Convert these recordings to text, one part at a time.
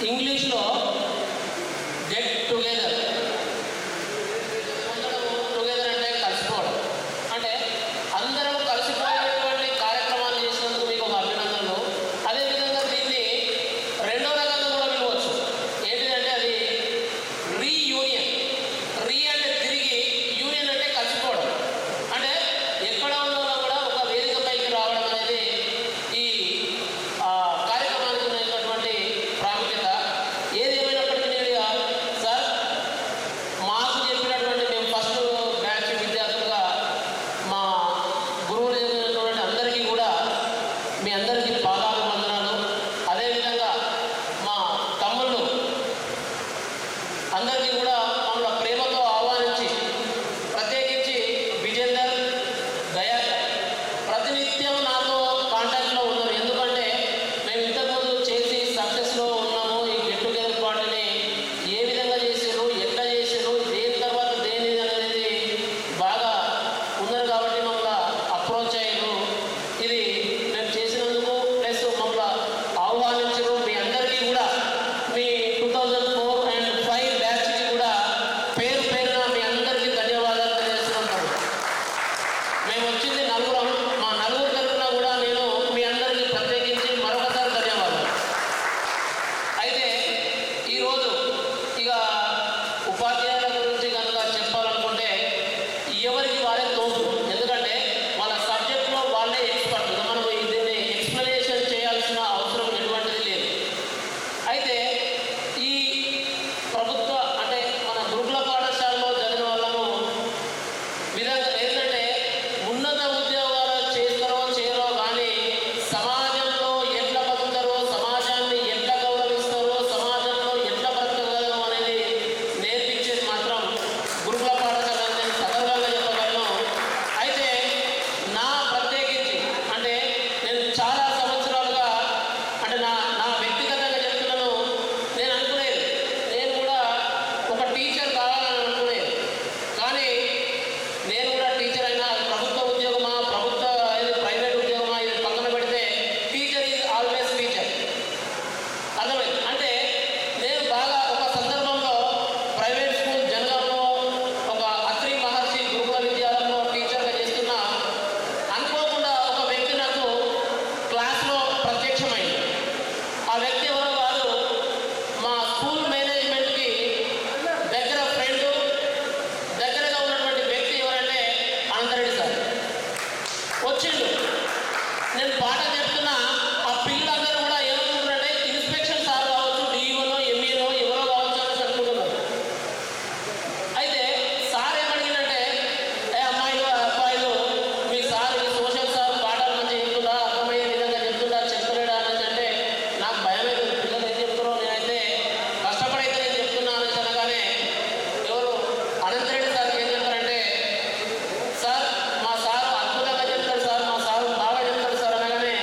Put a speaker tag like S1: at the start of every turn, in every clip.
S1: ఇంగ్లీష్లో get together. Together అంటే కలిసిపోవడం. అంటే అందరం కలిసిపోయేటువంటి కార్యక్రమాలు చేసినందుకు మీకు ఒక అభినందనలు. అదేవిధంగా దీన్ని రెండో రకంగా కూడా వినవచ్చు. ఏంటిదంటే అది రీయూనియన్. రీ అంటే తిరిగి, యూనియన్ అంటే కలిసిపోవడం. అంటే ఎక్కడ ఉన్నా కూడా ఒక వేదిక పైకి రావడం అనేది ఈ కార్యక్రమానికి ఉన్నటువంటి ప్రాముఖ్యత. ఏది ఏమైనప్పటికీ సార్ మాకు చెప్పినటువంటి మేము ఫస్ట్ బ్యాచ్ విద్యార్థులుగా మా గురువులు చెప్పినటువంటి అందరికీ కూడా మీ అందరికీ పాదాలు వందనాలు. అదేవిధంగా మా తమ్ముళ్ళు అందరికీ కూడా మమ్మల్ని ప్రేమతో ఆహ్వానించి, ప్రత్యేకించి విజేందర్, దయాకర్ ప్రతినిత్యం నాతో కాంటాక్ట్లో ఉన్నారు. ఎందుకంటే మేము ఇంతకుముందు చేసి సక్సెస్లో ఉన్నాము. ఈ గెట్ టుగెదర్ పార్టీని ఏ విధంగా చేసారు, ఎట్లా చేసారు, దేని తర్వాత దేని అనేది బాగా ఉన్నారు కాబట్టి మమ్మల్ని అప్రోచ్ అయ్యారు. ఇది మేము చేసినందుకు ప్లస్ మమ్మల్ని ఆహ్వానించరు. మీ అందరికీ కూడా మీ 2004 and 5 బ్యాచ్కి కూడా పేరు పేరున మీ అందరికీ ధన్యవాదాలు తెలియజేస్తున్నాను. మేము వచ్చింది నలుగురం. మా నలుగురు తరఫున కూడా నేను మీ అందరికీ ప్రత్యేకించి మరొకసారి ధన్యవాదాలు. అయితే ఈరోజు ఇక ఉపాధ్యాయుల గురించి కనుక చెప్పాలనుకుంటే ఎవరికి వారే తోపు. ఎందుకంటే వాళ్ళ సబ్జెక్ట్లో వాళ్ళే ఎక్స్పర్ట్. మనం దీన్ని ఎక్స్ప్లెనేషన్ చేయాల్సిన అవసరం ఎటువంటిది లేదు. అయితే ఈ ప్రభుత్వ అంటే మన గురుకుల పాఠశాలలో చదివిన వాళ్ళము విధంగా ఏంటంటే ఉన్నత ఉద్యోగాలు చేస్తారో చేయరో కానీ సమాజంలో ఎట్లా బతుకుతారో, సమాజాన్ని ఎట్లా గౌరవిస్తారో, సమాజంలో ఎట్లా బ్రతకగలరు అనేది నేర్పించేది మాత్రం గురుకుల పాఠశాల అని నేను సగర్వంగా చెప్పగలను. అయితే నా ప్రత్యేకించి అంటే నేను చాలా సంవత్సరాలుగా అంటే నా వ్యక్తిగతంగా చెప్తున్నాను. నేను అనుకునేది నేను కూడా ఒక టీచర్ కావాలని అనుకునేది. కానీ నేను కూడా టీచర్ అయినా అది ప్రభుత్వ ఉద్యోగమా, ఇది ప్రైవేట్ ఉద్యోగమా, ఇది పక్కన పెడితే టీచర్ ఈజ్ ఆల్వేస్ టీచర్. అర్థమైంది. అంటే నేను బాగా ఒక సందర్భంలో ప్రైవేట్ స్కూల్ జనగాంలో ఒక అత్రి మహర్షి గురుకుల విద్యాలయంలో టీచర్గా చేస్తున్నా అనుకోకుండా ఒక వ్యక్తి నాకు క్లాస్లో ప్రత్యక్షమైంది. ఆ వ్యక్తి ఎవరో కాదు, మా స్కూల్ మేనేజ్మెంట్కి దగ్గర ఫ్రెండ్, దగ్గరగా ఉన్నటువంటి వ్యక్తి ఎవరంటే అనంతరెడ్డి సార్ వచ్చిండు. నేను పాఠం చెప్తున్నా. ఆ పిల్లలందరూ కూడా ఏమనుకుంటున్నారంటే ఇన్స్పెక్షన్ సార్ కావచ్చు, డిఈఓనో ఎంఈఓ ఎవరో కావచ్చు అని అనుకుంటున్నారు. అయితే సార్ ఏమడిగిందంటే, అమ్మాయిలు అబ్బాయిలు మీ సార్ ఈ సోషల్ సార్ పాఠాలు మంచిగా చెప్తుందా, అర్థమయ్యే విధంగా చెప్తుందా, చెప్తలేడా అనేసి అంటే నాకు భయం అవుతుంది. పిల్లలు ఏం చెప్తారో, నేనైతే కష్టపడైతే నేను చెప్తున్నా అనేసి అనగానే ఎవరు అనంతరెడ్డి సార్కి ఏం చెప్తారంటే, సార్ మా సార్ అద్భుతంగా చెప్తాడు సార్, మా సార్ బాగా చెప్తాడు సార్ అనగానే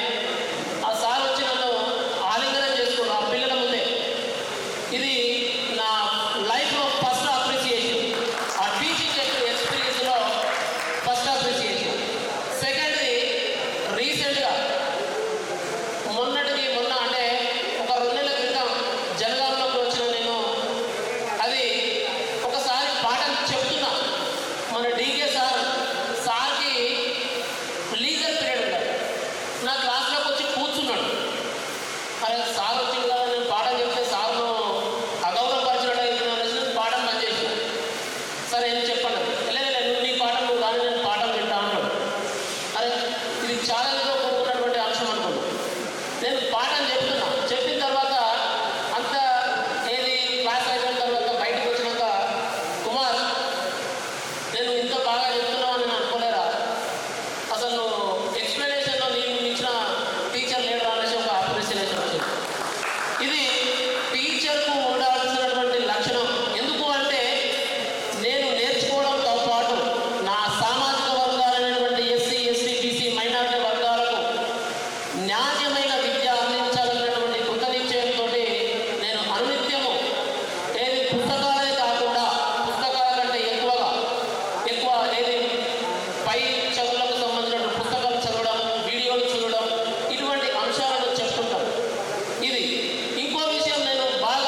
S1: ఆ సార్ వచ్చి నన్ను ఆలింగనం చేసుకున్నాడు ఆ పిల్లల ముందే. ఇది నా లైఫ్లో ఫస్ట్ అప్రిసియేషన్. ఆ టీచింగ్ ఎక్స్పీరియన్స్లో ఫస్ట్ అప్రిసియేషన్. సెకండ్ది రీసెంట్గా మొన్న అంటే ఒక 2 నెలల క్రితం జనగాంలోకి వచ్చిన నేను. అది ఒకసారి పాఠం చెప్తున్నా. మన డీకే సార్కి లీజర్ పీరియడ్ ఉంటాడు. నా క్లాస్లోకి వచ్చి కూర్చున్నాడు. అరే సార్ వచ్చింది కదా, నేను పాఠం చెప్తే సార్ను అగౌరవపరిచినట్టు అవుతున్నాను అనేసి నేను పాఠం బంద్ చేసిన. సరే ఏం చెప్పండి, లేదు నువ్వు నీ పాఠం నువ్వు కానీ నేను పాఠం వింటా అన్నాడు. అరే ఇది ఛాలెంజ్తో కూడుకున్నటువంటి అంశం అనుకోండి. నేను పాఠం చెప్తున్నా. చెప్పిన తర్వాత అంత ఏది క్లాస్ అయిపోయిన తర్వాత బయటకు వచ్చినాక, కుమార్ నేను ఇంత బాగా చెప్తున్నావు అని నేను అనుకోలేరా, అసలు నువ్వు ఎక్స్ప్లెనేషన్లో నీకు ఇచ్చిన టీచర్ లేడు అనేసి ఒక అప్రిసియేషన్ వచ్చింది. ఇది టీచర్కు ఉండాల్సినటువంటి లక్షణం. ఎందుకు అంటే నేను నేర్చుకోవడంతో పాటు నా సామాజిక వర్గాలైనటువంటి ఎస్సీ, ఎస్టీ, బీసీ, మైనారిటీ వర్గాలకు నాణ్యమైన విద్య అందించాలన్నటువంటి కృతనిశ్చయంతో నేను అనునిత్యము ఏది పుస్తకాలే కాకుండా పుస్తకాల కంటే ఎక్కువ ఏది పై చదువులకు సంబంధించిన పుస్తకాలు చదవడం, వీడియోలు చూడడం, ఇటువంటి అంశాలను చెప్తుంటాను. ఇది ఇంకో విషయం, నేను బాగా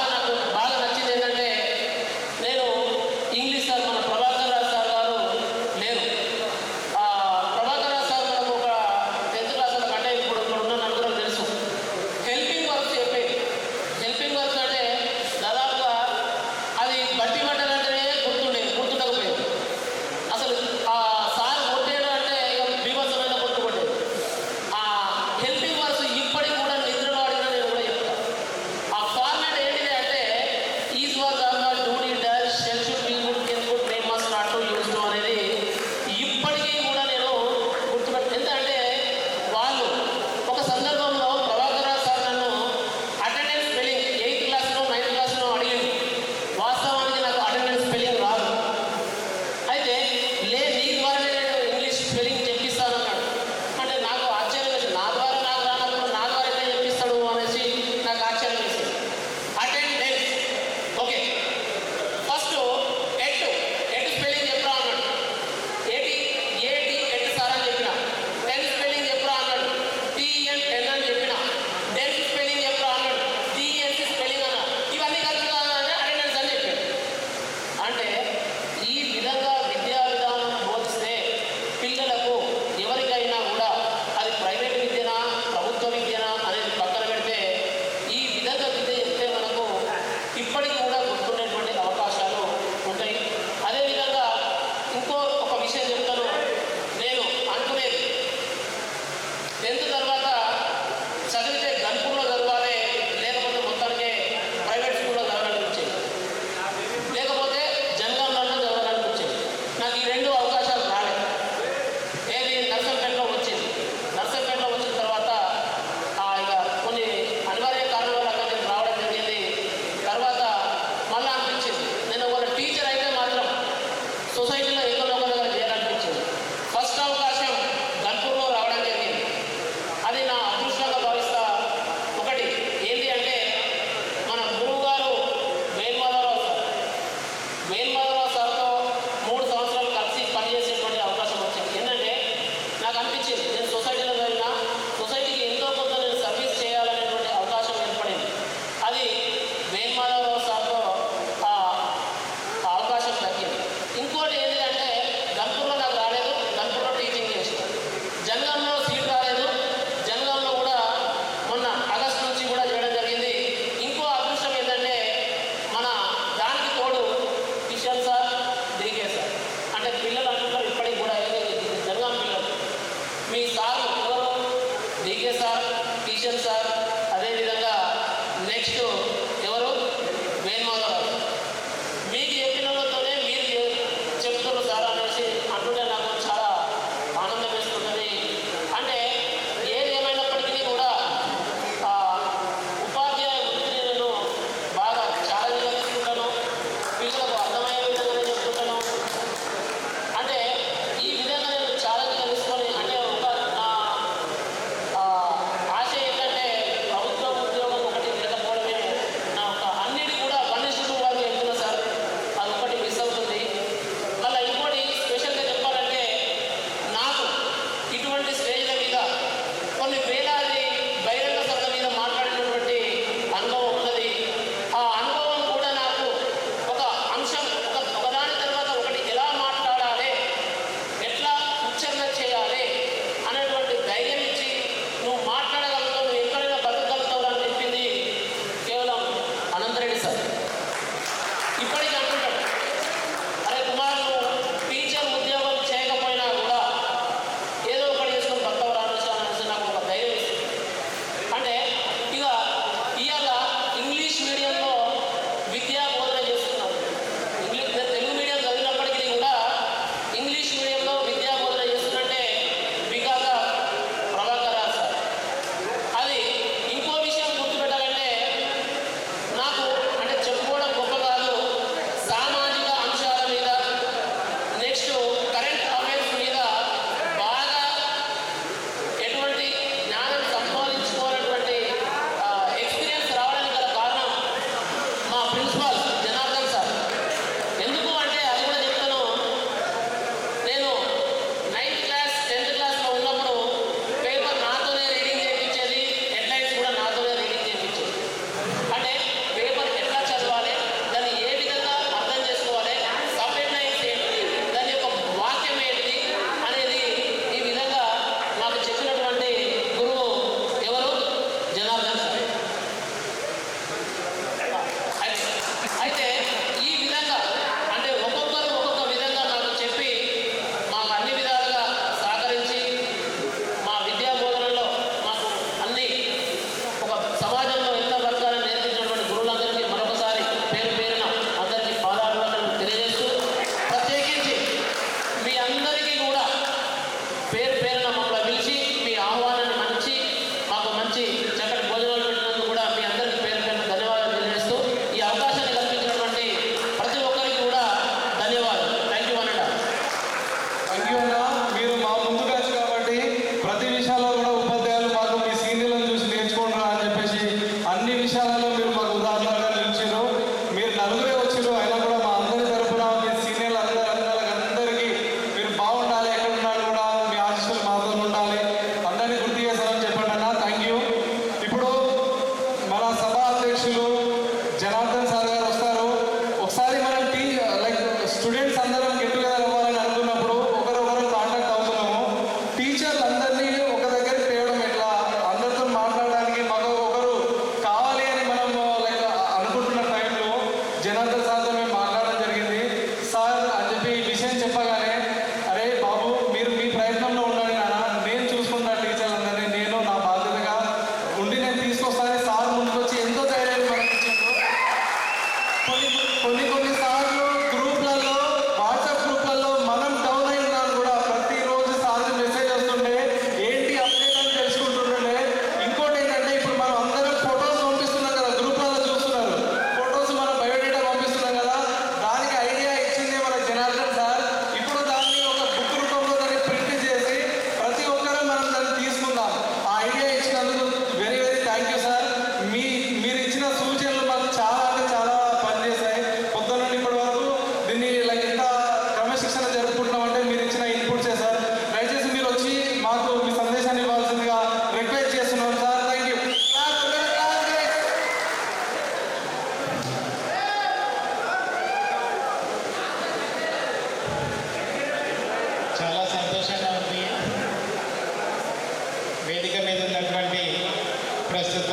S2: ప్రస్తుత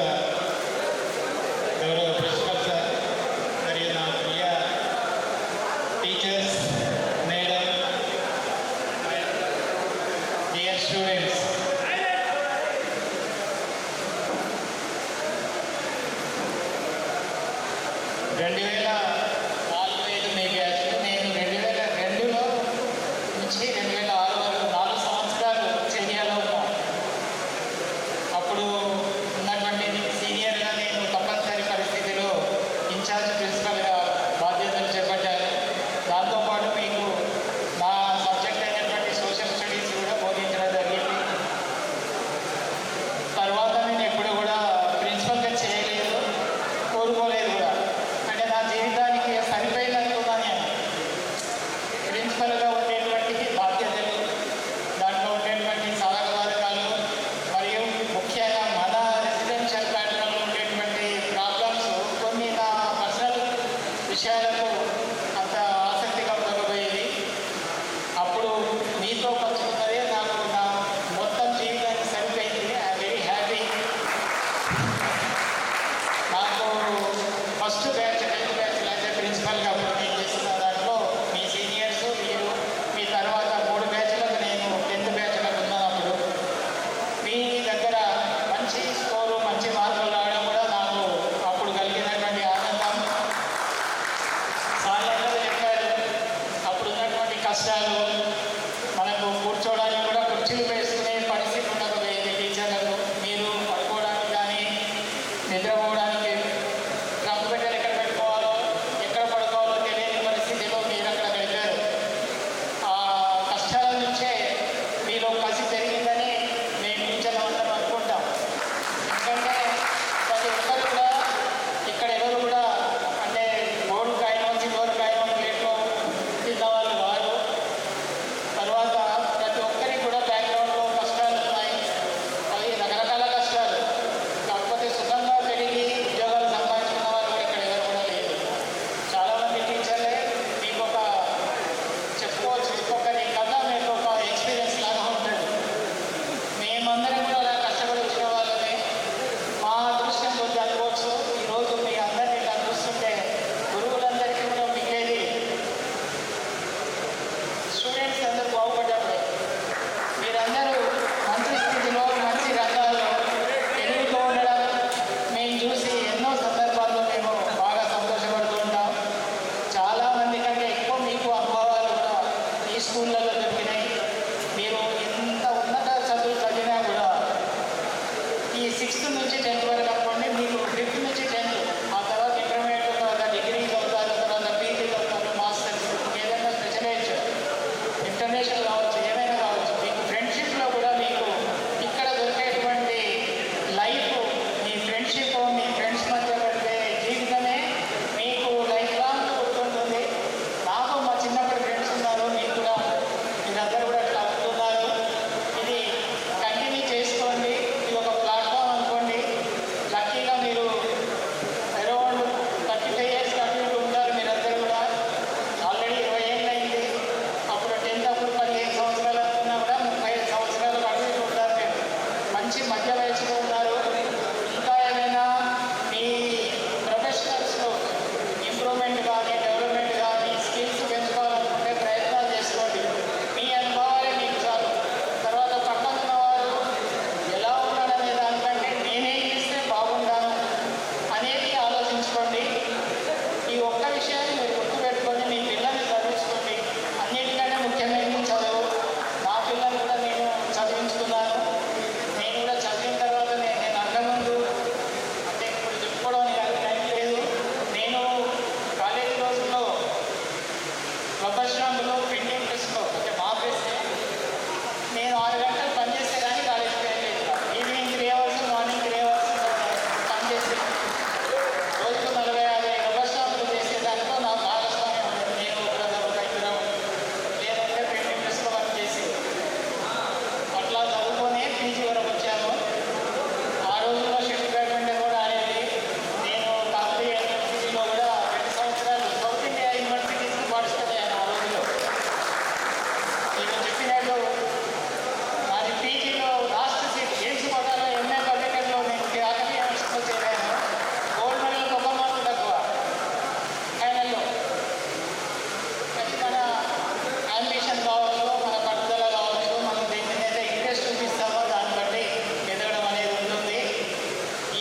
S2: గౌరవ ప్రిన్సిపల్ సార్ మరియు నా ప్రియ టీచర్స్, మేడం, డియర్ స్టూడెంట్స్, రెండు వేల 4-5 మీ బ్యాచ్. నేను 2002లో నుంచి 2006 వరకు 4 సంవత్సరాలు సీనియర్లో ఉన్నాను. అప్పుడు ఉన్నటువంటి సీనియర్గా నేను తప్పనిసరి పరిస్థితిలో ఇన్ఛార్జ్ ప్రిన్సిపల్గా బాధ్యతలు చేపట్టాను. దాంతోపాటు మీకు నా సబ్జెక్ట్ అయినటువంటి సోషల్ స్టడీస్ కూడా బోధించడం జరిగింది. తర్వాత నేను ఎప్పుడు కూడా ప్రిన్సిపల్గా చేయలేదు, కోరుకోలేదు కూడా. అంటే నా జీవితానికి సరిపోయిందనుకున్నాను నేను. ప్రిన్సిపల్గా ఉండేటువంటి బాధ్యతలు, దాంట్లో ఉండేటువంటి సాధకబాధకాలు, మరియు ముఖ్యంగా మన రెసిడెన్షియల్ ప్యాటర్న్లో ఉండేటువంటి ప్రాబ్లమ్స్ కొన్ని నా పర్సనల్ విషయాలకు అంత ఆసక్తిగా ఉండకపోయేది. అప్పుడు మీతో పంచుకున్నదే నాకు నా మొత్తం జీవితానికి సరిపోయింది. I'm very happy. నాకు ఫస్ట్ బ్యాచ్ 10th బ్యాచ్ అయితే ప్రిన్సిపల్గా అప్పుడు నేను చేస్తున్న దాంట్లో మీ సీనియర్స్, మీరు మీ తర్వాత 3 బ్యాచ్లకు నేను 10th బ్యాచ్లకు ఉన్నప్పుడు మీ దగ్గర మంచి స్కోరు, మంచి మార్కులు రావడం కూడా నాకు అప్పుడు కలిగినటువంటి ఆనందం. సార్లందరూ చెప్పారు, అప్పుడు ఉన్నటువంటి కష్టాలు, మనకు కూర్చోవడానికి కూడా కుర్చీలు వేసుకునే పరిస్థితి ఉండకపోయేది టీచర్లకు. మీరు పడుకోవడానికి కానీ నిద్రపోవడానికి డ్రమ్ పెట్టెలు ఎక్కడ పెట్టుకోవాలో, ఎక్కడ పడుకోవాలో తెలియని పరిస్థితిలో మీరు అక్కడ గడిపారు. ఆ కష్టాల నుంచే మీలో కసి పెరిగిందని మేము టీచర్లు అందరం అనుకుంటాం. ఎందుకంటే ప్రతి ఒక్కరు కూడా ఇక్కడ ఎవరు కూడా అంటే బోర్డు కాయమో సిల్వర్ కాయమో ప్లేట్లో తిన్నవాళ్ళు వారు. తర్వాత ప్రతి ఒక్కరికి కూడా బ్యాక్గ్రౌండ్లో కష్టాలు ఉన్నాయి. అవి రకరకాల కష్టాలు. కాకపోతే సుఖంగా పెరిగి ఉద్యోగాలు సంపాదించుకున్న వాళ్ళు కూడా ఇక్కడ ఎవరు కూడా లేదు. చాలామంది టీచర్లే మీకు ఒక చెప్పుకోవచ్చు, ఒక్కొక్కరి కథ మీకు ఒక ఎక్స్పీరియన్స్ లాగా ఉంటుంది. మేమందరం కూడా అలా కష్టపడి వచ్చిన వాళ్ళమే. మా అదృష్టం కొద్ది అనుకోవచ్చు. ఈరోజు మీ అందరినీ ఇలా చూస్తుంటే గురువులందరికీ కూడా మిగిలేది స్టూడెంట్స్ అందరూ బాగుపడ్డప్పుడు. మీరందరూ మంచి స్థితిలో, మంచి రంగాల్లో తెలుగులో ఉండడం మేము చూసి ఎన్నో సందర్భాల్లో మేము బాగా సంతోషపడుతూ ఉంటాం. చాలామంది కంటే ఎక్కువ మీకు అనుభవాలు కూడా ఈ స్కూళ్ళలో దొరికినాయి. మీరు ఎంత ఉన్నత చదువు చదివినా కూడా ఈ 6th నుంచి 10th వరకు అనుకోండి, మీకు 5th నుంచి 10th, ఆ తర్వాత ఇంటర్మీడియట్, తర్వాత డిగ్రీ చదువుతారు, తర్వాత పీజీ చదువుతారు, మాస్టర్స్, ఏదైనా స్పెషలైజేషన్, ఇంటర్నేషనల్ కావచ్చు, ఏమైనా కావచ్చు. మీకు ఫ్రెండ్షిప్లో కూడా మీకు ఇక్కడ దొరికేటువంటి లైఫ్, మీ ఫ్రెండ్షిప్, మీ ఫ్రెండ్స్ మధ్య గడిపే జీవితమే మీకు లైఫ్ లాంగ్ గుర్తుంటుంది. నాకు మా చిన్నప్పటి ఫ్రెండ్స్ ఉన్నారు, మీకు కూడా మీరందరూ కూడా అట్లా ఉంటున్నారు. ఇది కంటిన్యూ చేసుకోండి. ఇది ఒక ప్లాట్ఫామ్ అనుకోండి.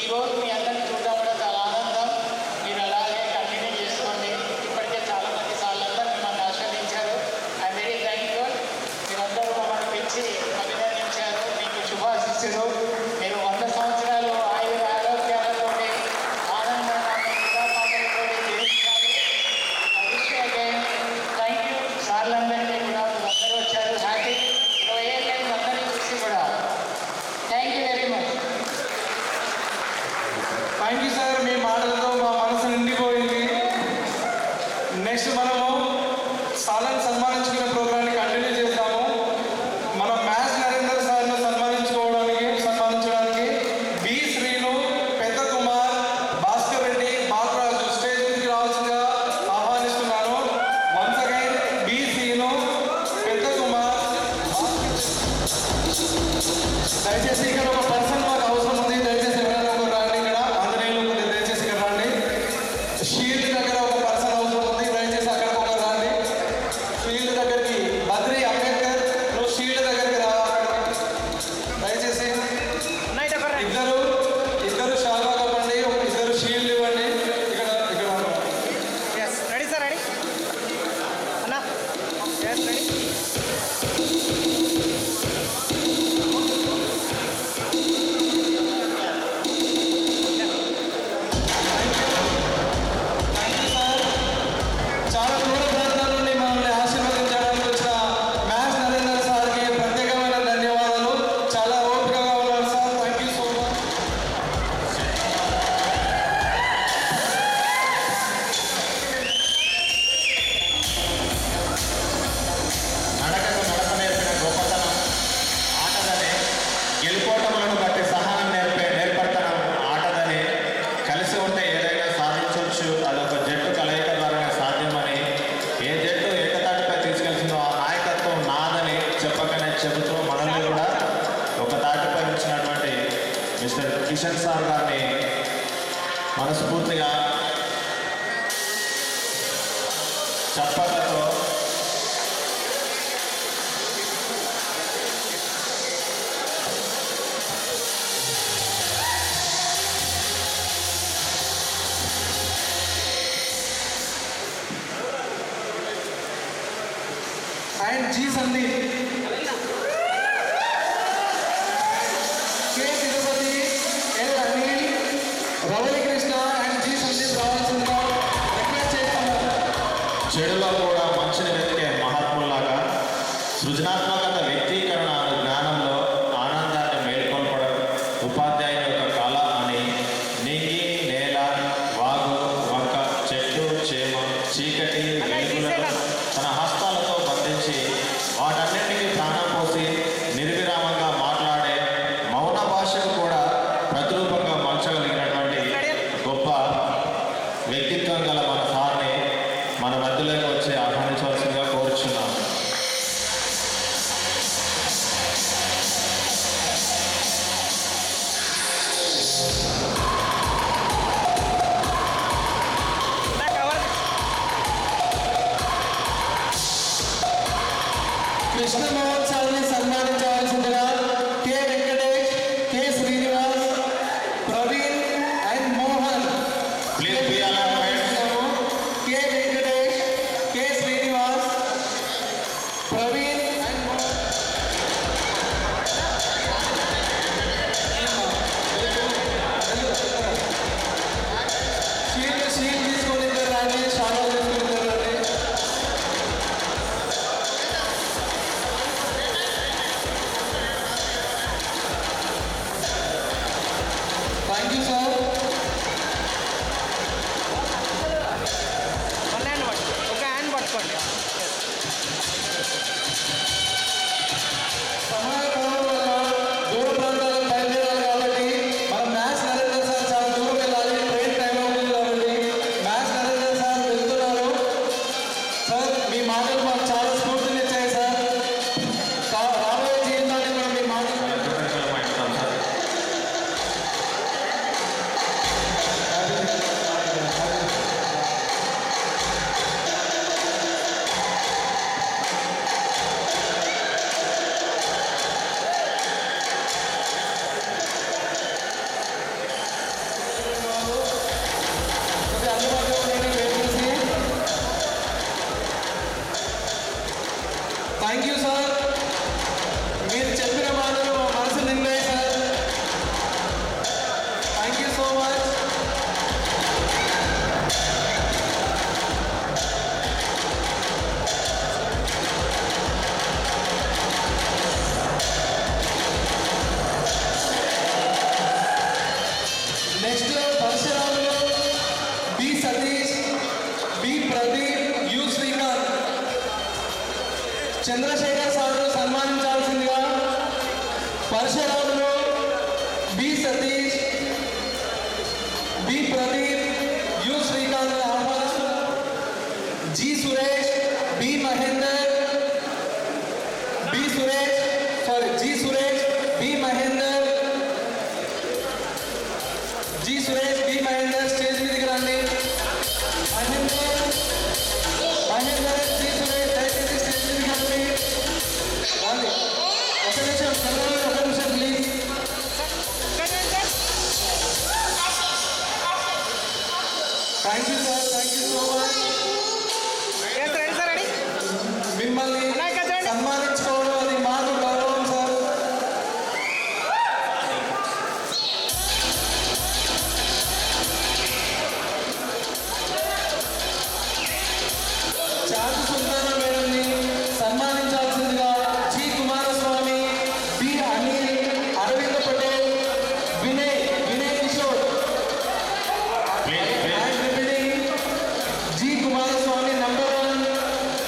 S2: ఇదిగో మీ అందరినీ చూడడం కూడా చాలా ఆనందం. మీరు అలాగే కంటిన్యూ చేసుకోండి. ఇప్పటికే చాలా మంది సార్లంతా మిమ్మల్ని ఆస్వాదించారు. I'm very thankful. మీరందరూ మమ్మల్ని పిలిచి అభినందించారు. మీకు శుభాశిస్సులు. మీరు 100 సంవత్సరాలు ఆయుర ఆరోగ్యాలతో ఆనందంగా జీవించాలి. థ్యాంక్ యూ సార్లందరికీ కూడా. అందరూ వచ్చారు. హ్యాపీ 20 ఏళ్ళైంది అందరినీ చూసి కూడా. Thank you very much.
S3: Thank you sir. మీ మాటలతో మా మనసు నిండిపోయింది. నెక్స్ట్ మనము సాలను సన్మానించుకునే ప్రోగ్రాన్ని కంటిన్యూ చేస్తాము. మన మ్యాథ్స్ నరేందర్ సార్ను సన్మానించడానికి బి శ్రీను, పెద్ద కుమార్, భాస్కర్ రెడ్డి, బాలరాజు స్టేజ్ మీదకి రావాల్సిందిగా ఆహ్వానిస్తున్నాను. వన్స్ అగైన్ బి శ్రీను, పెద్ద కుమార్. దయచేసి ఇక్కడ ఒక పర్సన్ మాకు అవసరం ఉంది. దయచేసి ఎవరైనా ఒకరు రండి. ఇక్కడ ఆంజనేయులు దయచేసి ఇక్కడ రండి. షీల్డ్ దగ్గర ఒక పర్సన్ అవసరం ఉంది. దయచేసి అక్కడికి ఒకరు రండి. షీల్డ్ దగ్గరికి బద్రి అంబేద్కర్, నువ్వు షీల్డ్ దగ్గరికి రావాలి. దయచేసి ఇద్దరు షాల్వా కప్పండి. ఇద్దరు షీల్డ్ ఇవ్వండి. ఇక్కడ
S4: రెడీ సార్, రెడీ అన్నా, రెడీ.
S3: చాలా దూర ప్రాంతాల నుండి మనల్ని ఆశీర్వదించడానికి వచ్చిన మ్యాథ్స్ నరేందర్ సార్కి ప్రత్యేకమైన ధన్యవాదాలు. చాలా ఓపికగా ఉన్నారు సార్. Thank you so much.
S5: నడకకు నడక నేర్పిన గొప్పతనం ఆటదనే, గెలుపోటములను బట్టి సహనం నేర్పడతనం ఆటదనే, కలిసి ఉంటే ఏదైనా సాధించవచ్చు, అదొక జట్టు కలయిక ద్వారానే సాధ్యమని, ఏ జట్టు ఏకతాటిపై తీసుకెళ్తుందో ఆ నాయకత్వం నాదని చెప్పకనే చెబుతూ మనల్ని కూడా ఒక తాటిపై ఉంచినటువంటి మిస్టర్ కిషన్ సార్ గారిని మనస్ఫూర్తిగా చప్పట్లతో
S3: and G Sandeep, K Tirupati, L Anil, Ravali Krishna and G Sandeep రావాల్సిందిగా రిక్వెస్ట్ చేస్తున్నారు.
S5: చెడులో కూడా మంచిని వెతికే మహాత్ములాగా సృజనాత్మకత, వ్యక్తీకరణ జ్ఞానంలో ఆనందాన్ని మేల్కొల్పడం ఉపాధ్యాయుని యొక్క కళ అని నింగి, నేల, వాగు, వంక, చెట్టు, చేమ, చీకటి, వెలుగులను తన హస్తాలతో బంధించి వాటన్నింటికీ ప్రాణం పోసి నిర్విరామంగా మాట్లాడే మౌన భాషకు కూడా ప్రతిరూపంగా మలచగలిగినటువంటి గొప్ప వ్యక్తిత్వం గల మన సార్ని మన మధ్యలోకి వచ్చి ఆహ్వానించవలసిందిగా కోరుచున్నాం.
S3: కృష్ణ మహోత్సవాన్ని సన్మానించవలసిందిగా K Venkatesh, K Srinivas, Praveen and Mohan.
S5: Please be alert.
S3: K Venkatesh, K Srinivas, Praveen and Mohan. Sheet తీసుకొని ఇద్దరు రండి. షాలో తీసుకొని ఇద్దరు రండి. Thank you sir. Next Parasuramulu B Satish, B Pradeep, U Srikanth. Chandrashekar sir సన్మానించాల్సిందిగా Parasuramulu B Satish, B Pradeep, U Srikanth ఆహ్వానిస్తున్నారు. G Suresh, B Mahender, B Suresh G Suresh, B Mahender, G Suresh, B Mahender stage మీదకి రండి. మహేందర్, జి సురేష్ దయచేసి స్టేజ్ మీదకి రండి. రండి. ఒక నిమిషం please. Thank you sir, thank you so much.
S4: Ready sir ready.
S3: మిమ్మల్ని సన్మానించుకోవడం అది మాకు గౌరవం సార్. చాటు సుందర మేడంని సన్మానించాల్సిందిగా G Kumaraswamy, B Anil, Arvind Patel, Vinay Kishore. G Kumaraswamy number 1,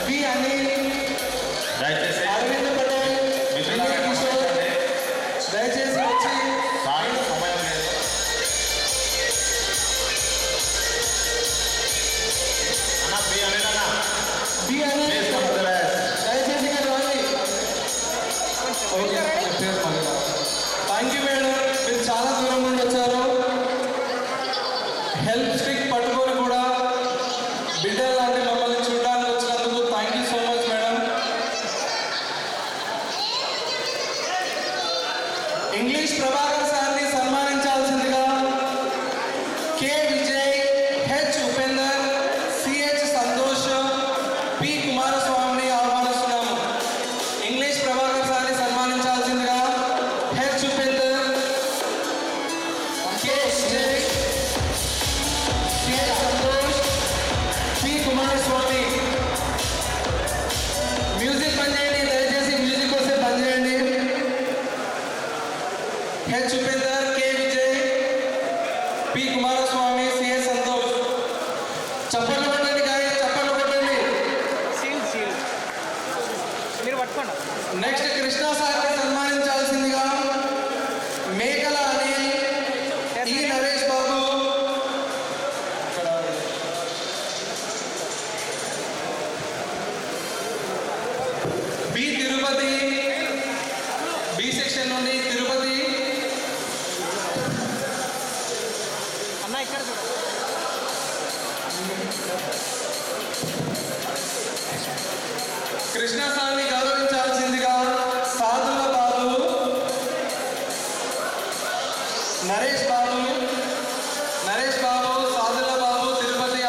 S3: B Anil,
S5: దయచేసి
S3: అరవింద్ పటేల్, వినయ్ కిషోర్ దయచేసి వచ్చి
S5: సాయం సమయం లేదు. అన్న ప్రి అనేనా
S3: బి అనిల్ దయచేసి ఇక్కడ రండి. థ్యాంక్ యూ మేడం, మీరు చాలా దూరం నుండి వచ్చారు. హెల్ప్ స్టిక్ పట్టుకొని కూడా బిడ్డలు లాంటి మమ్మల్ని చూడడానికి వచ్చినందుకు thank you so much madam. English Prabhakar సార్ని సన్మానించాల్సిందిగా K Vijay, H Upender, CH Santosh, P కుమారస్వామిని ఆహ్వానిస్తున్నాము. ఇంగ్లీష్ ప్రభాకర్ సార్ని సన్మానించాల్సిందిగా H Upender, K Vijay, CH Santosh, P Kumaraswamy. Music బంద్ చేయండి, దయచేసి మ్యూజిక్ వస్తే బంద్ చేయండి. H Upender, K Vijay, P Kumaraswamy, CS Santosh. చప్పట్లు కొట్టండి గాయస్, చప్పట్లు కొట్టండి.
S4: సీల్ మీరు పట్టుకోండి.
S3: నెక్స్ట్ కృష్ణ సార్ని సన్మానించాల్సిందిగా మేకల అనిల్, ఈ నరేష్ బాబు, బి తిరుపతి, బి సెక్షన్ నుండి తిరుపతి.
S4: అన్న ఇక్కడ చూడండి.
S3: కృష్ణ సార్ని గౌరవించాల్సిందిగా సాధుల బాబు, నరేష్ బాబు, సాధుల బాబు తిరుపతి.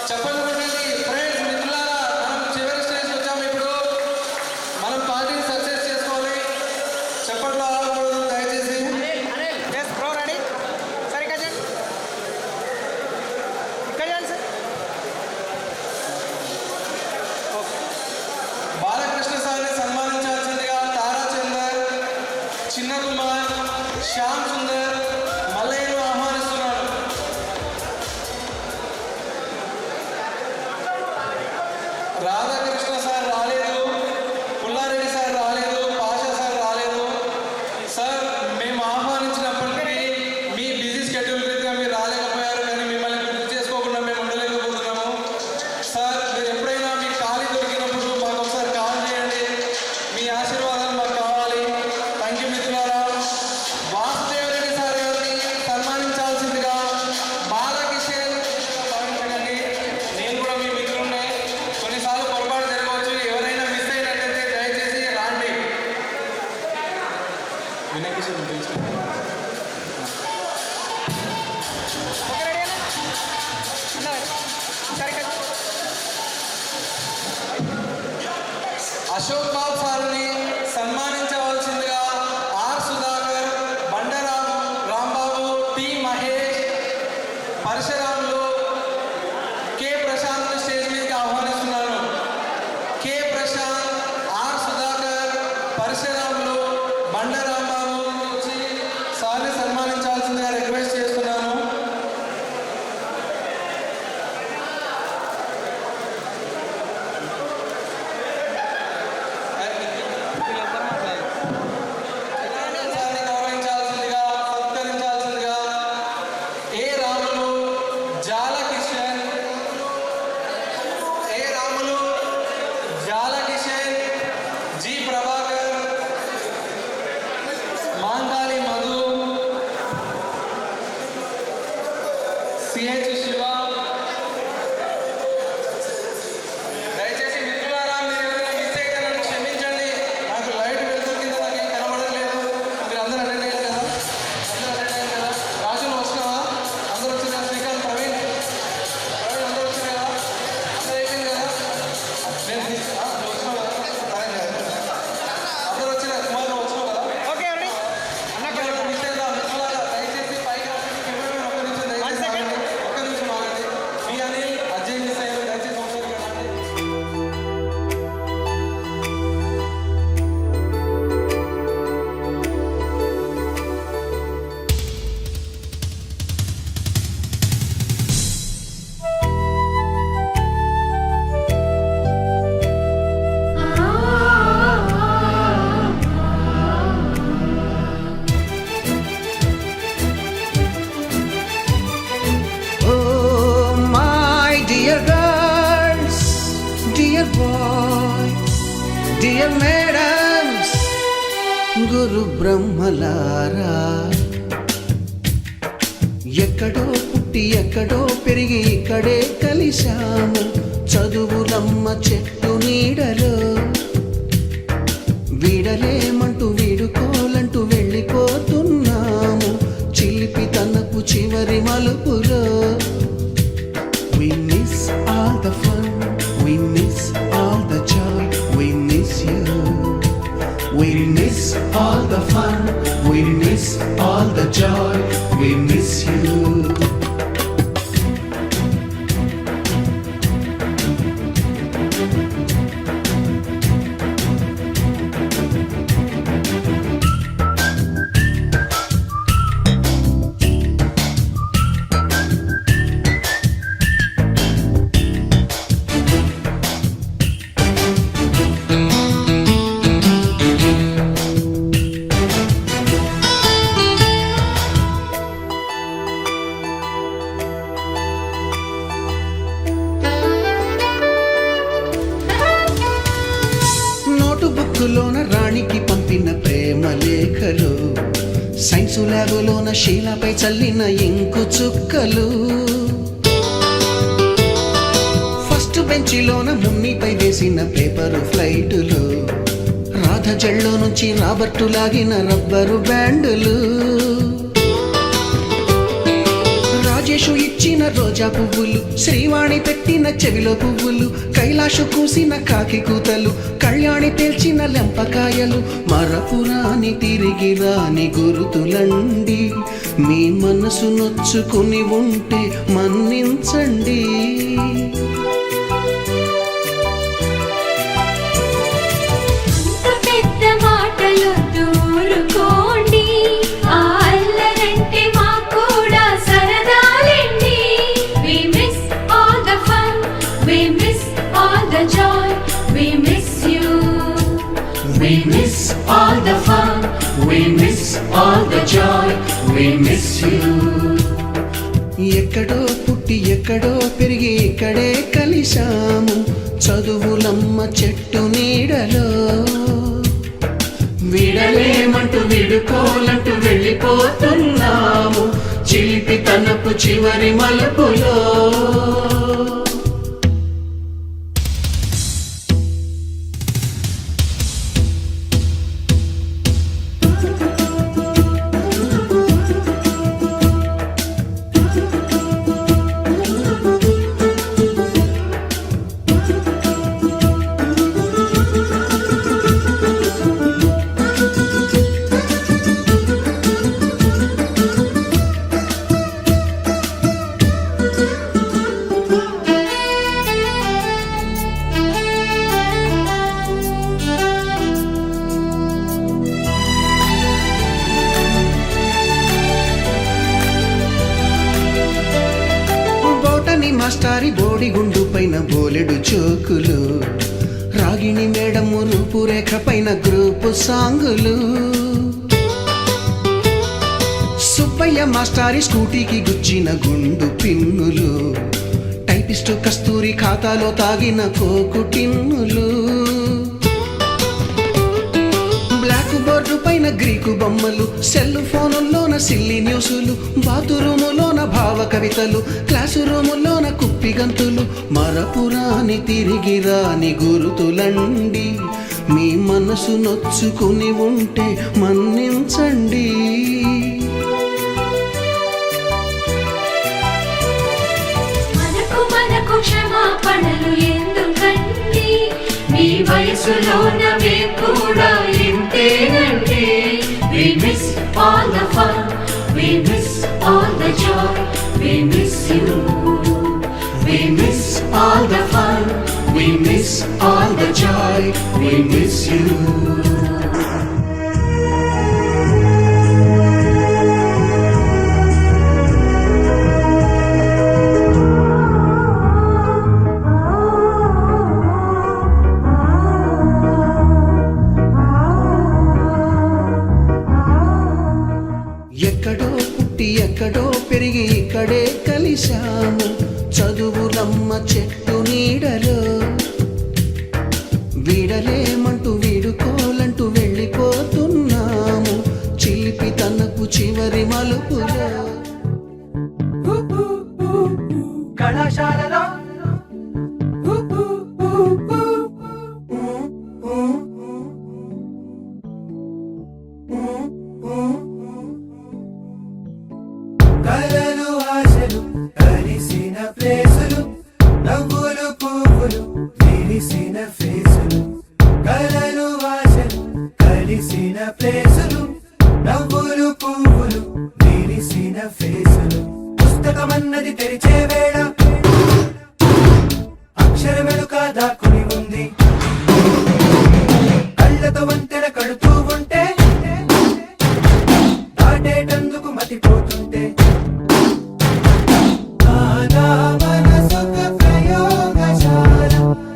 S3: చెప్పండి కొట్టండి ఫ్రెండ్స్, మిత్రులారా, మనం చివరి స్టేజ్ వచ్చాము. ఇప్పుడు మనం పార్టీని సక్సెస్ చేసుకోవాలి. చెప్పట్లు ఆగకూడదు దయచేసి.
S4: Yes bro ready. సార్ ఇక్కడ చేయండి, ఇక్కడ చేయండి సార్. ఓకే.
S3: బాలకృష్ణ సార్ని సన్మానించాల్సిందిగా తారాచందర్, చిన్న కుమార్, శ్యామ్ సుందర్, మల్లయ్యను ఆహ్వానిస్తున్నాడు. రాధాకృష్ణ సార్ రాలేదు, పుల్లారెడ్డి సార్ రాలేదు, పాషా సార్ రాలేదు. సార్ మేము ఆహ్వానించినప్పటికీ మీ బిజీ స్కెడ్యూల్ రీతిగా మీరు రాలేకపోయారు, కానీ మిమ్మల్ని గుర్తు చేసుకోకుండా మేము ఉండలేకపోతున్నాము. సార్ మీరు ఎప్పుడైనా మీ ఖాళీ దొరికినప్పుడు మాకు ఒకసారి కాల్ చేయండి. మీ ఆశీర్వాదాలు మాకు కావాలి. థ్యాంక్ యూ మిత్రులారా. వాసుదేవ్ రెడ్డి సార్ గారిని సన్మానించాల్సిందిగా బాలకిషన్ భావించకండి. నేను కూడా మీ మిత్రుడినే. కొన్నిసార్లు పొరపాటు జరగవచ్చు. ఎవరైనా మిస్ అయినట్టయితే దయచేసి రాండి. వినయ్ కిషన్ పిలుచుకోండి.
S4: ఓకే రెడీ అన్న. అన్న సార్ ఇక్కడ.
S3: అశోక్ బాబు సార్ని సన్మానించవలసిందిగా R Sudhakar, Bandaram, Rambabu, T Mahesh, Parasuramulu, K Prashanth stage మీదకి ఆహ్వానిస్తున్నాను. కె ప్రశాంత్, ఆర్ సుధాకర్, పరశురాములు, బండరాంబాబు వచ్చి సార్ని సన్మానించాల్సిందిగా రిక్వెస్ట్ చేస్తున్నాను. సిహెచ్ శివ. దయచేసి మిత్రులారా, మీరు ఎవరైనా మిస్ అయితే నన్ను క్షమించండి. నాకు లైట్ వెళ్తున్న కింద నాకు ఏం కనబడట్లేదు. మీరు అందరూ అటెండ్ అయ్యారు కదా? అందరూ అటెండ్ అయ్యారు కదా? రాజు నువ్వు వచ్చినావా? అందరూ వచ్చినా? శ్రీకాంత్, ప్రవీణ్ అందరూ వచ్చినా కదా? అందరూ అయిపోయింది కదా? నువ్వు వచ్చినావు కదా? అందరూ వచ్చినా? కుమార్ నువ్వు వచ్చినావు కదా?
S4: ఓకే అండి అన్న
S3: ఎవరైనా మిస్ అయ్యారా? మిత్రులారా, దయచేసి పైకి రాకండి. కెమెరామెన్ ఒక్క నిమిషం దయచేసి ఆగండి. ఒక్క నిమిషం ఆగండి. మీ అనిల్, అజయ్ మిస్ అయ్యారు. దయచేసి ఒకసారి ఇక్కడ రండి.
S6: Oh, my dear girls, dear boys, dear madams, గురు బ్రహ్మలారా, ఎక్కడో పుట్టి ఎక్కడో పెరిగి ఇక్కడే కలిశాము చదువులమ్మ చెట్టు నీడలో. వీడలేమంటూ వీడుకోలంటూ వెళ్ళిపోతున్నాము చిలిపి తనపు చివరి మలుపులో. We miss all the fun, we miss all the joy, we miss you. We miss all the fun, we miss all the joy, we miss you. Note బుక్కులోన రాణికి పంపిన ప్రేమ లేఖలు, సైన్సు ల్యాబులోన శీలపై చల్లిన ఇంకు చుక్కలు, ఫస్ట్ బెంచిలోన మున్నిపై వేసిన పేపరు ఫ్లైటులు, రాధ జల్లో నుంచి Robert లాగిన rubber బ్యాండులు, Rajesh ఇచ్చిన రోజా పువ్వులు, శ్రీవాణి పెట్టిన చెవిలో పువ్వులు, కైలాషు కూసిన కాకి కూతలు, కళ్యాణి పేల్చిన లెంపకాయలు, మరపురాని తిరిగి రాని గురుతులండి. మీ మనసు నొచ్చుకుని ఉంటే మన్నించండి.
S7: అంత పెద్ద మాటలు దూరుకోండి, ఆ అల్లరంటే మాకు కూడా సరదాలండి. We miss all the fun, we miss all the joy, we miss you.
S6: We miss all the fun, we miss all the joy, we miss you. ఎక్కడో పుట్టి ఎక్కడో పెరిగి ఇక్కడే కలిశాము చదువులమ్మ చెట్టు నీడలో. వీడలేమంటూ వీడుకోలంటూ వెళ్ళిపోతున్నాము చిలిపి తనపు చివరి మలుపులో. మాస్టారి బోడిగుండు పైన బోలెడు చోకులు, రాగిణి మేడము రూపురేఖ పైన గ్రూపు సాంగులు, సుబ్బయ్య మాస్టారి స్కూటీకి గుచ్చిన గుండు పిన్నులు, టైపిస్టు కస్తూరి ఖాతాలో తాగిన కోకు టిన్నులు, బ్లాక్ బోర్డు పైన గ్రీకు బొమ్మలు, సెల్ ఫోనుల్లోన సిల్లి న్యూసులు, బాతురూములోన భావ కవితలు క్లాసు రూములోన కుప్పిగంతులు మరపురాని తిరిగి రాని గురుతులండి మీ మనసు నొచ్చుకుని ఉంటే మన్నించండి
S7: మనకు క్షమాపణలు ఎందుకండి మీ వయసులోన మేము కూడా ఇంతేనండి We miss all the fun, we miss all the joy, we miss you. We miss all the fun, we miss all the joy, we miss you. ఎక్కడో పుట్టి ఎక్కడో పెరిగి ఇక్కడే కలిశాము చదువులమ్మ చెట్టు నీడలో వీడలేమంటూ వీడుకోలంటూ వెళ్ళిపోతున్నాము చిలిపి తనకు చివరి మలుపులో
S4: కళాశాలలో
S8: కలలు ఆశలు కలిసిన ప్లేసులు నవ్వులు పువ్వులు విరిసిన ఫేసులు కలలు ఆశలు కలిసిన ప్లేసులు నవ్వులు పువ్వులు విరిసిన ఫేసులు పుస్తకమన్నది తెరిచే వేళ అక్షర వెనుక దాక్కుని ఉంది కళ్ళతో వంతెన కడుతూ ఉంటే దాటేటందుకు మతిపోతుంటే నానా మనసుక ప్రయోగశాల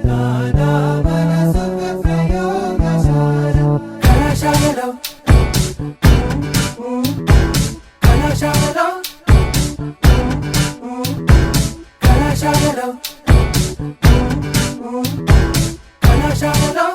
S8: నానా మనసుక ప్రయోగశాల కళాశాలలో కళాశాలలో కళాశాలలో కళాశాలలో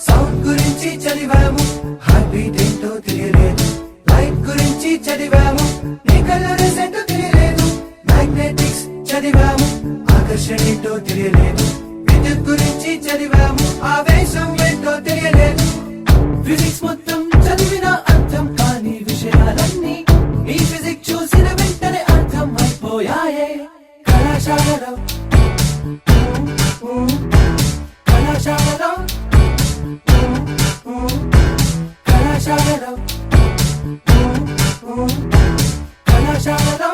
S8: సౌండ్ గురించి చదివాము హార్ట్ బీట్ ఏంటో తెలియలేదు లైట్ గురించి చదివాము నీ కలర్ ఏంటో తెలియలేదు మ్యాగ్నెటిక్స్ చదివాము ఆకర్షణ ఏంటో తెలియలేదు విద్యుత్ గురించి చదివాము ఆవేశం ఏంటో తెలియలేదు ఫిజిక్స్ మొత్తం చదివిన అర్థం కాని విషయాలన్నీ నీ ఫిజిక్స్ చూసిన వెంటనే అర్థం అయిపోయాయే కళాశాలలో కళాశాలలో కళాశాలలో కళాశాలలో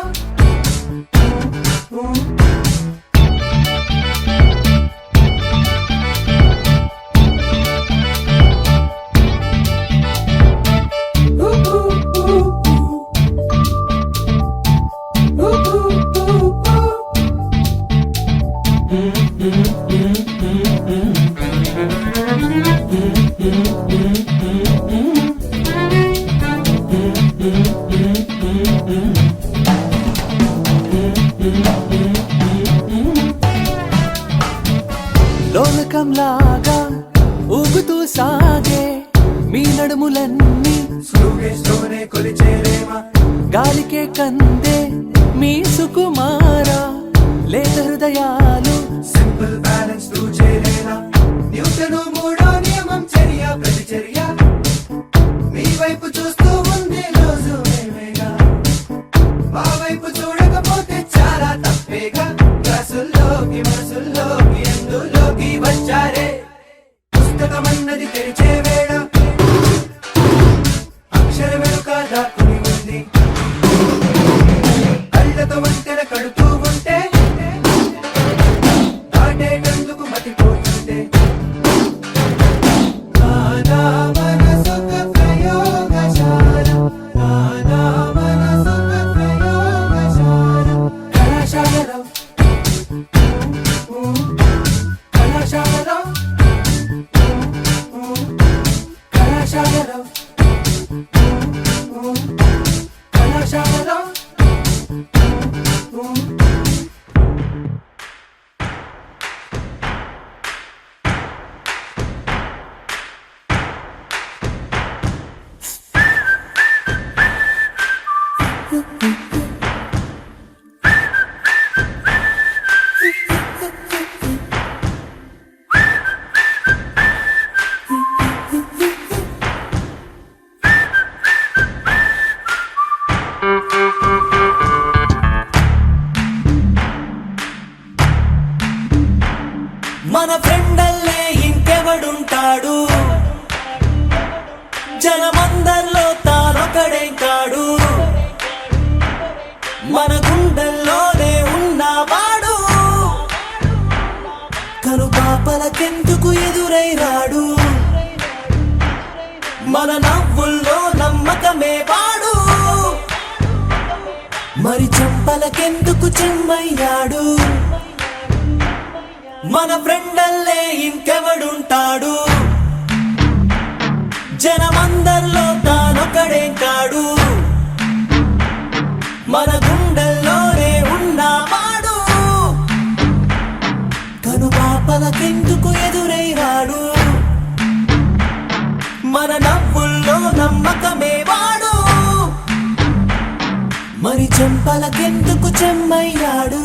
S9: లోలకంలాగా ఊగుతూ సాగే మీ నడుములన్నీ
S8: స్లోనే కొలిచేలేమా
S9: గాలికే కందే మీ సుకుమారా లేత హృదయాలు
S8: సింపుల్ బ్యాలెన్స్ తూ చేయలేనా న్యూటను మూడో నియమం చర్య ప్రతిచర్య మీ వైపు చూస్తూ ఉంది రోజు మేమేగా మా వైపు చూడకపోతే చాలా తప్పేగా క్లాసుల్లోకి మనసుల్లోకి ఎందులోకి వచ్చారే పుస్తకమన్నది తెరిచే వేళ అక్షర వెనుక దాక్కుని ఉంది కళ్ళతో వంతెన కడుతూ ఉంటే ఎదురై రాడు మన నవ్వుల్లో నమ్మకమే వాడు మరి చెంపలకెందుకు చెమ్మయ్యాడు మన ఫ్రెండల్లే ఇంకెవడుంటాడు జనమందరిలో తానొకడే కాడు మన గుండెల్లోనే ఉన్నవాడు కనుపాపలకెందుకు ఎదురై రాడు మన నవ్వుల్లో నమ్మకమే వాడు మరి చెంపలకెందుకు చెమ్మయ్యాడు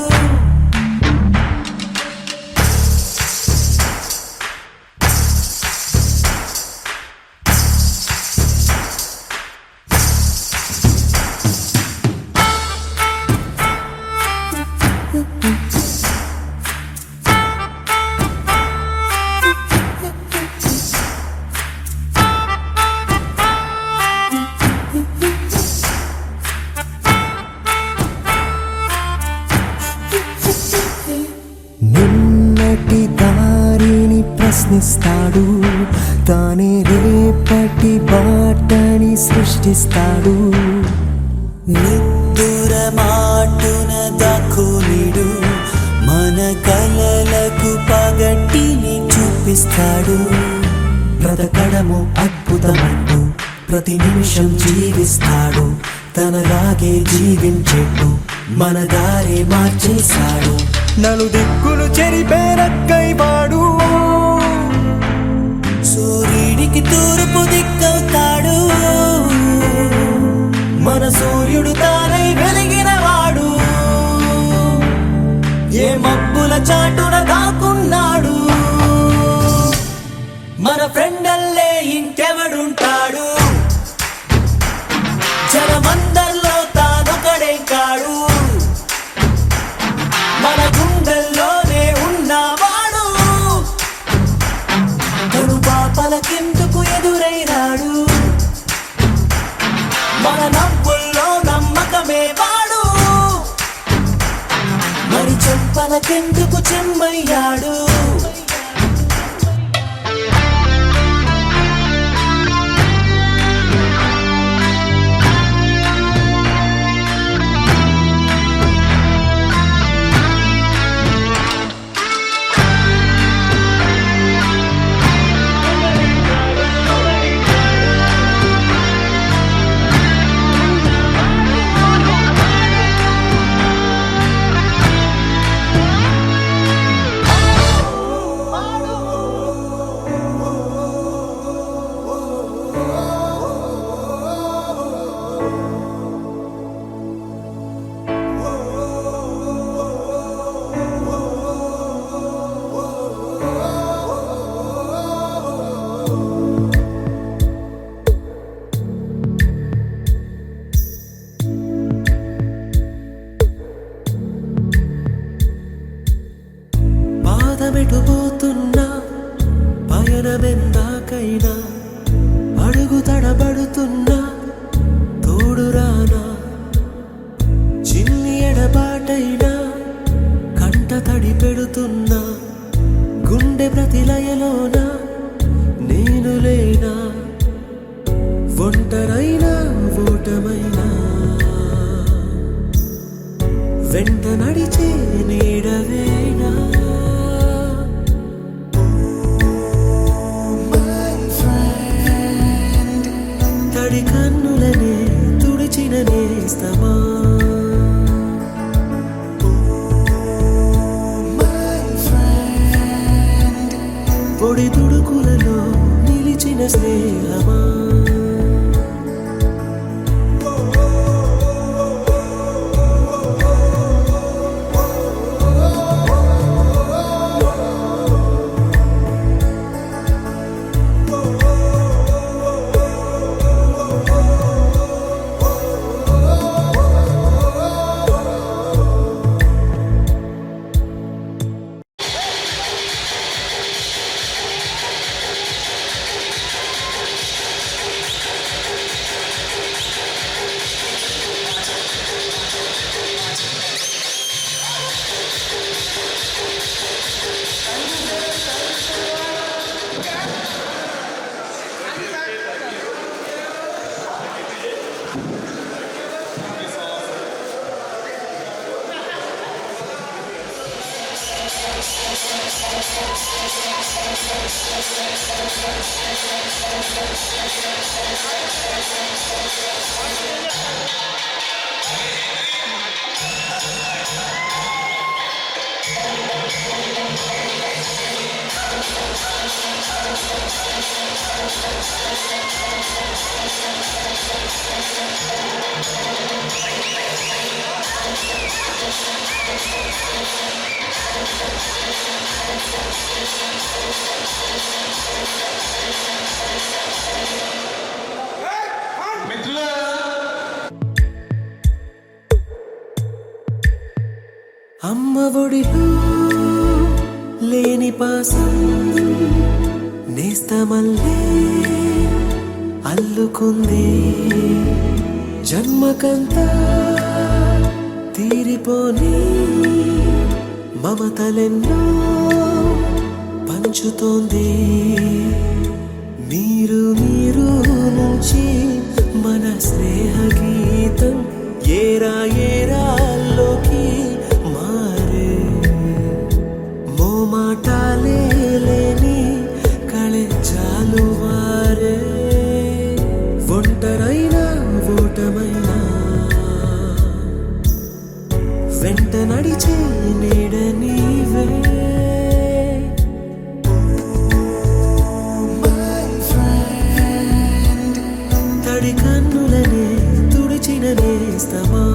S8: నిన్నటి దారిని ప్రశ్నిస్తాడు తానే రేపటి బాటని సృష్టిస్తాడు నిద్దుర మాటున దాక్కునిడు మన కలలకు పగటిని చూపిస్తాడు బ్రతకడము అద్భుతమంటూ ప్రతి నిమిషం జీవిస్తాడు తనలాగే జీవించేట్టు మన దారి మార్చేశాడు నలుదిక్కులు చెరిపేరక్కై వాడు సూర్యుడికి తూర్పు దిక్కవుతాడు మన సూర్యుడు తానై వెలిగిన వాడు ఏ మబ్బుల చాటున దాక్కున్నాడు మన ఫ్రెండల్లే ఇంకెవడుంటాడు జనమందరిలో తానొకడే కాడు మన గుండెల్లోనే ఉన్నవాడు కనుపాపలకెందుకు ఎదురై రాడు మన నవ్వుల్లో నమ్మకమే వాడు మరి చెంపలకెందుకు చెమ్మయ్యాడు పాదమెటుపోతున్నా పయనమెందాకైనా అడుగు తడబడుతున్నా తోడురానా చిన్ని ఎడబాటైనా కంట తడి పెడుతున్నా గుండె ప్రతిలయలోన నేను లేనా ఒంటరైనా ఓటమైనా వెంట నడిచే నీడవేనా తడి కన్నులనే తుడిచిన నేస్తమా పొడి తుడుకులలో నిలిచిన స్నేహమా అమ్మ ఒడిలో లేని పాసం నేస్తమల్లే అల్లుకుంది జన్మకంతా తీరిపోని మమతలెన్నో పంచుతోంది మీరు మీరు నుంచి మన స్నేహ గీతం ఏరా ఏరాల్లోకి మారే మోమాటాలే లేని కళెచ్చాలు వారే ఒంటరైనా ఓటమైనా వెంట నడిచే నీడ నీవే తడి కన్నులనే తుడిచిన నేస్తమా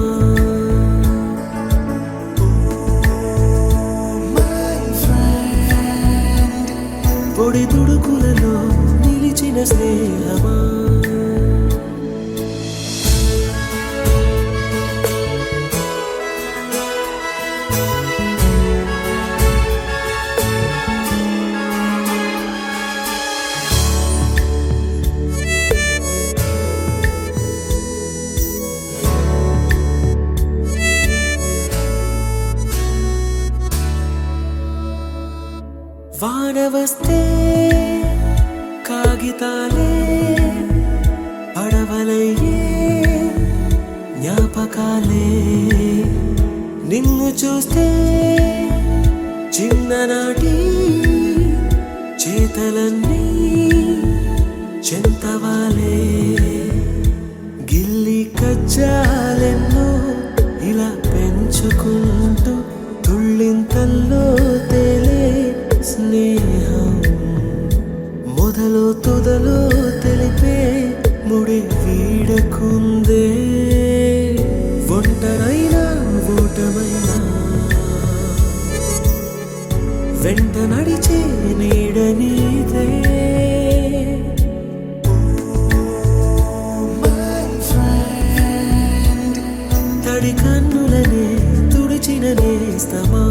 S8: పొడి తుడుకులలో నిలిచిన స్నేహమా వాన వస్తే కాగితాలే పడవలయ్యే జ్ఞాపకాలే నిన్ను చూస్తే చిన్ననాటి చేతలన్నీ చెంతవాలే గిల్లి కజ్జాలెన్నో ఇలా పెంచుకుంటూ తుళ్ళింతల్లో తేలే స్నేహం మొదలు తుదలో తెలిపే ముడి వీడకుందే ఒంటరైనా ఓటమైనా వెంట నడిచే నీడ నీదే తడి కన్నులనే తుడిచిన నేస్తమా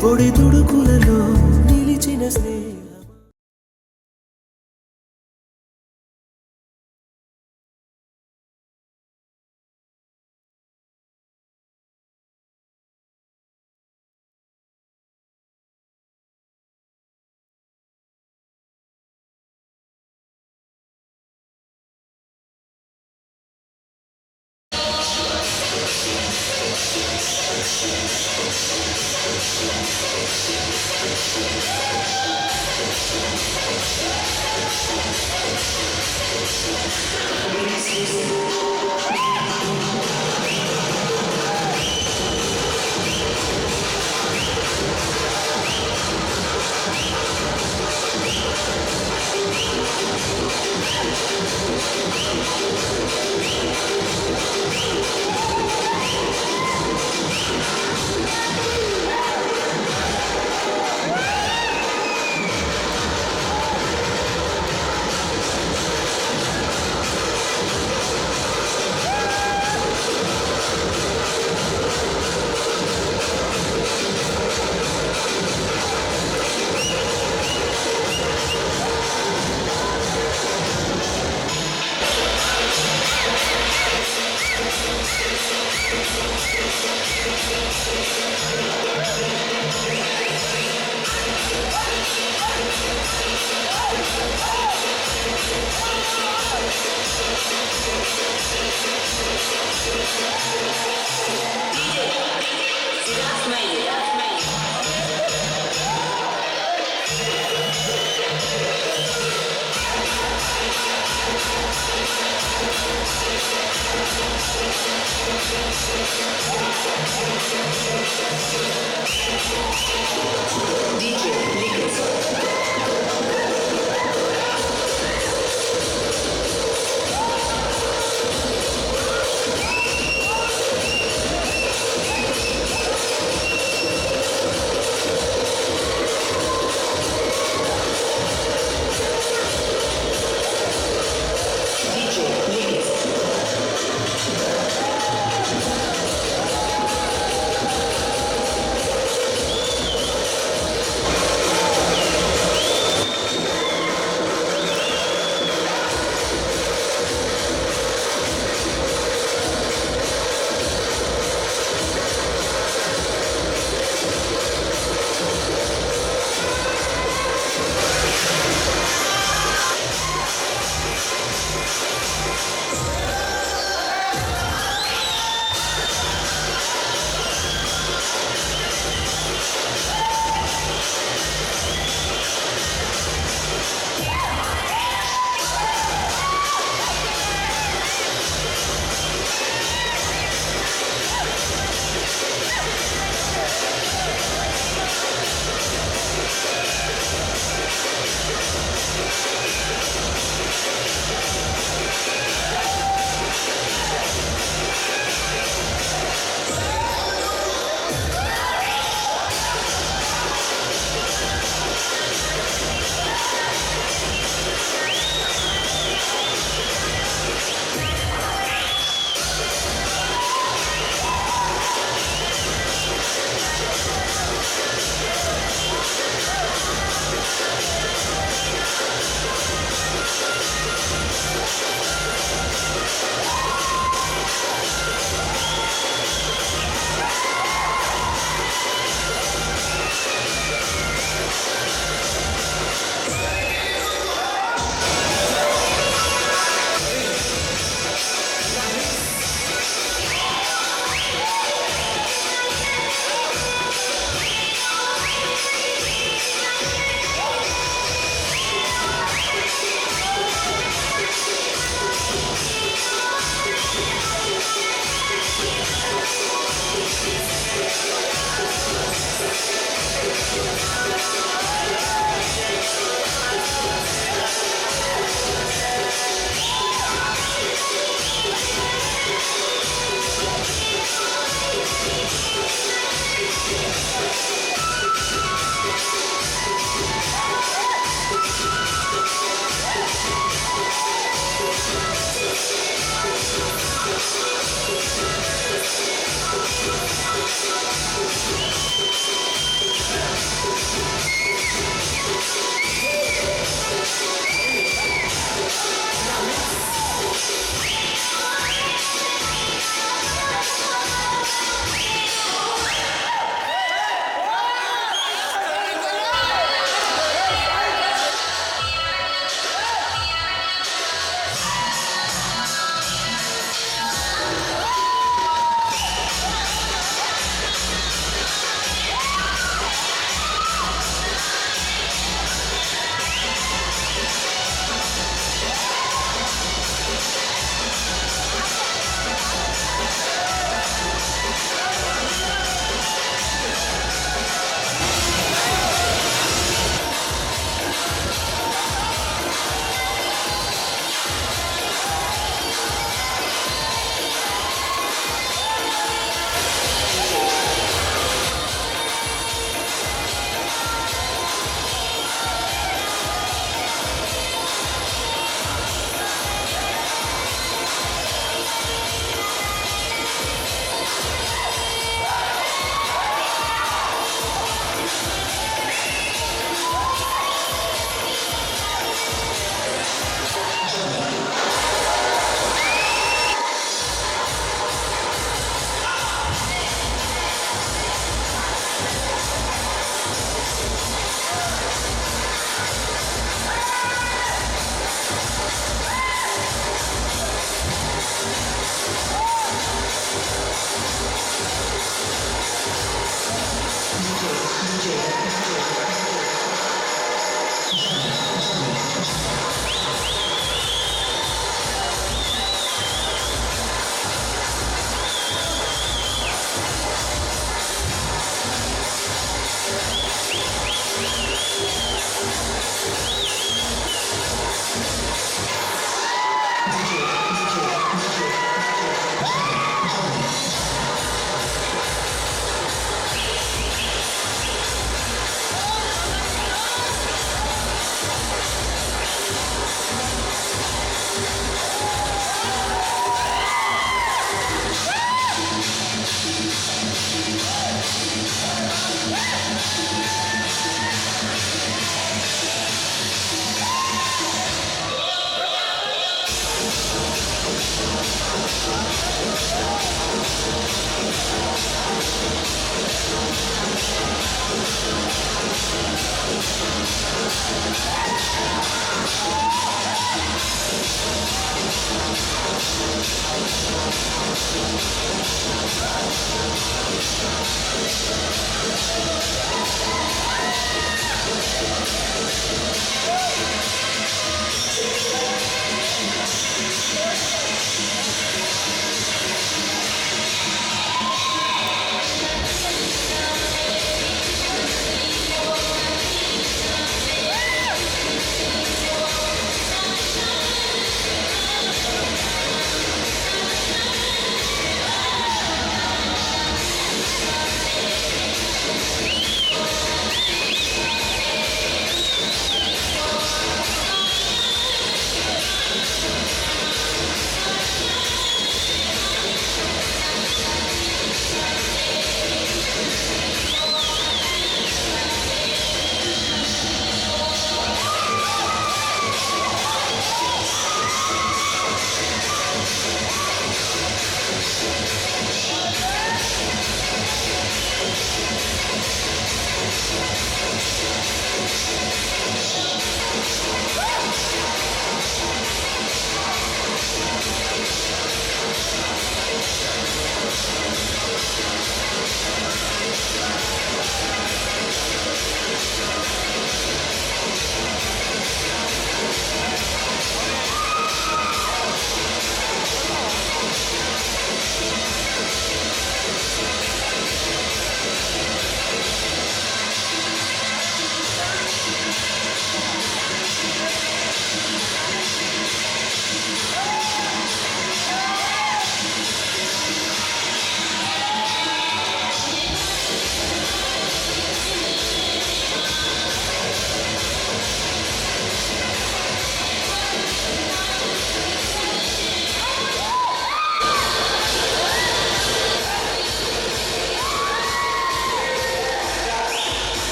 S8: పొడి తుడుకులలో నిలిచిన స్నేహం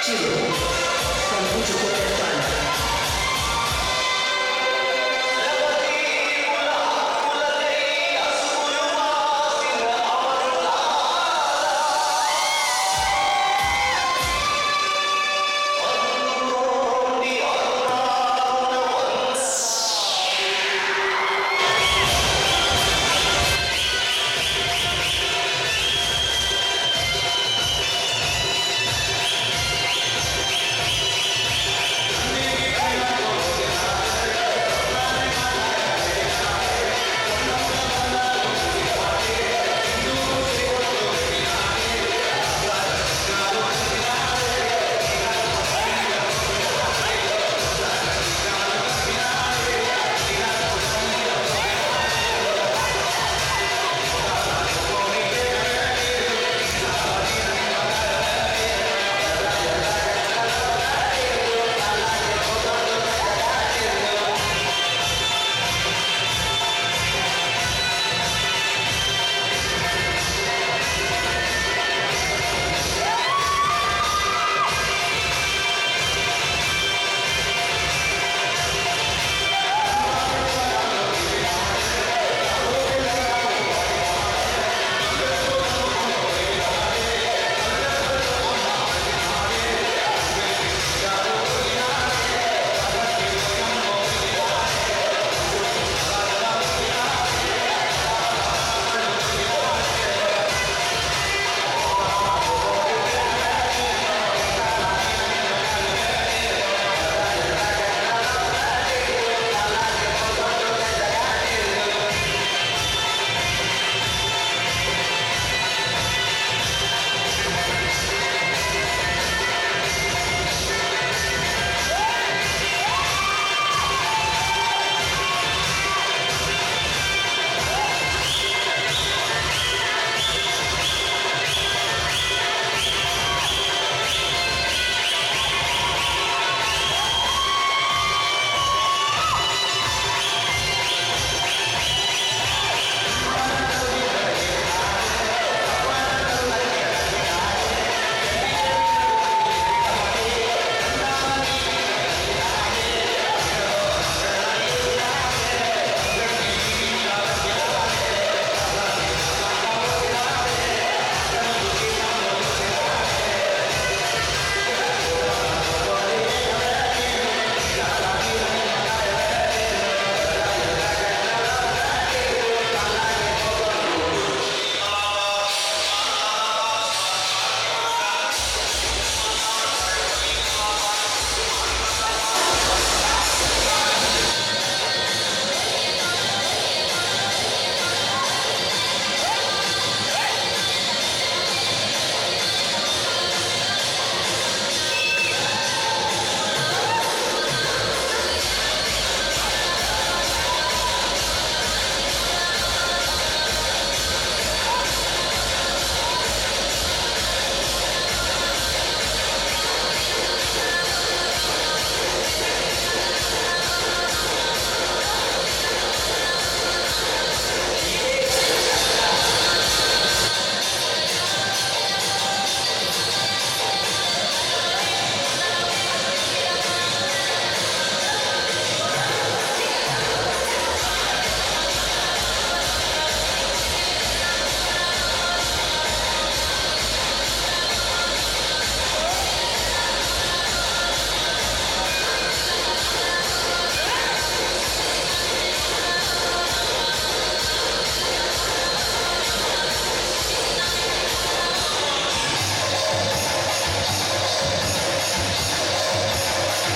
S1: ఇచ్చిర్రు